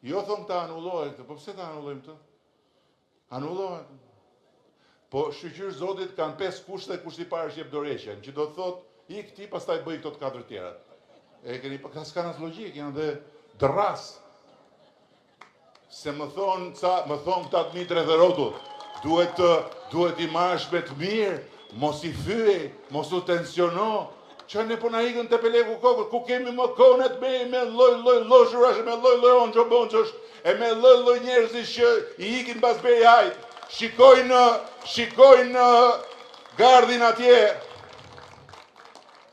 Jo thonë ta anullohet këtë, po pse ta anullojmë të? Anullohet. Po shqyqyrë Zotit kanë 5 kushte, kushti parë është jep dorëheqjen, që do të thotë, i këti pastaj bëj këto të 4 tjera. E keni pa s'kan as logjik, janë dhe dërras. Se më thonë këta të mitre dhe rotull, duhet i marrësh me të mirë, mos i fyej, mos u tensiono. Që ne po na ikën te peleku kokët, ku kemi më konet me lloj loshurash, me lloj onxhobonxhosh, e me lloj njerëzish që i ikin pas beri hajt. Shikojnë gardhin atje.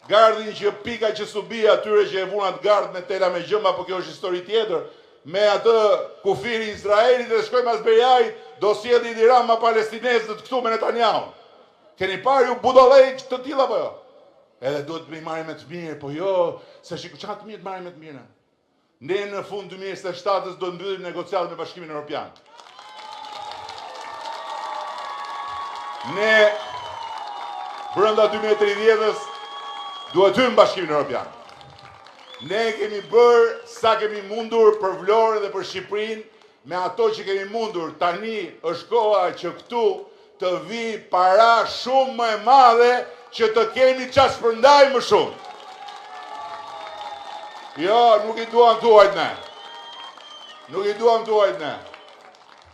Gardhin që pika që subi atyre që e vunat gardh me tela me gjëmba, po kjo është histori tjetër. Me atë kufiri Izraelit dhe shkojnë mas Beriajit, do sjellin Iran ma palestinezët këtu me Netanyahu. Keni parë ju budallej të tilla apo jo? Edhe duhet të marrim me të mirë, po jo, se shikoj çka të mirë të marrim me të mirë. Ne në fund 2027 do të mbyllim negociatat me Bashkimin Evropian. Ne brenda 2030-s duhet hym Bashkimin Evropian. Ne kemi bërë sa kemi mundur për Vlorën dhe për Shqipërinë, me ato që kemi mundur. Tani është koha që këtu të vi para shumë më e madhe që të kemi qa shpërndaj më shumë. Jo, nuk i duam të uajt ne. Nuk i duam të uajt ne.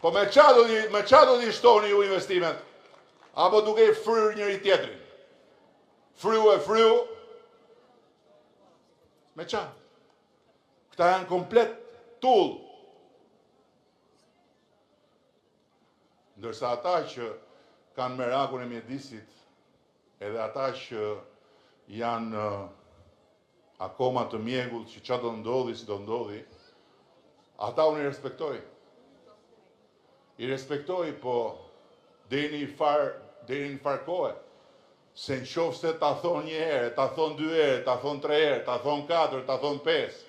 Po me qa do t'i shtoni ju investimet? Apo duke i fryrë njëri tjetrin? Fryu. Me qa? Këta janë komplet tull. Ndërsa ata që kanë merakun e mjedisit, edhe ata që janë akoma të mjegull që qa do ndodhi, si do ndodhi, ata unë i respektoj. I respektoj, po deri në far kohë, se në qofë se ta thonë një herë, ta thonë 2 herë, ta thonë 3 herë, ta thonë 4, ta thonë 5,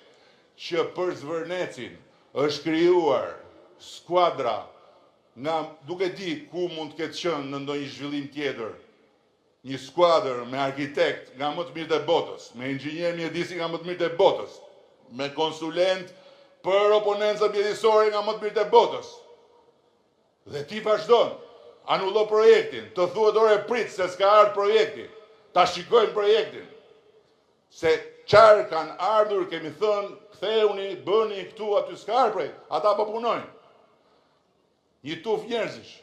që për Zvërnecin është krijuar skuadra, nga duke di ku mund të ketë qenë në ndonjë zhvillim tjetër, një skuadër me arkitekt nga më të mirët e botës, me inxhinier mjedisi nga më të mirët e botës, me konsulent për oponenca mjedisore nga më të mirët e botës. Dhe ti vazhdon, anullo projektin, të thuhet ore prit se s'ka ardhur projekti, ta shikojnë projektin. Se qarë kanë ardhur, kemi thënë, ktheuni, bëni këtu aty s'ka ardhur projekt, ata po punojnë. Një tuf njerëzish.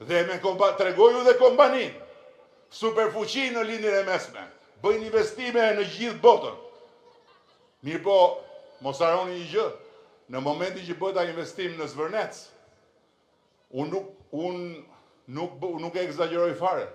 Dhe me tregoju dhe kompanin, superfuqi në lindjen e mesme, bëjnë investime në gjithë botën. Mirë po, mos harroni një gjë, në momentin që bëhet ai investim në Zvërnec, unë nuk e egzageroj fare.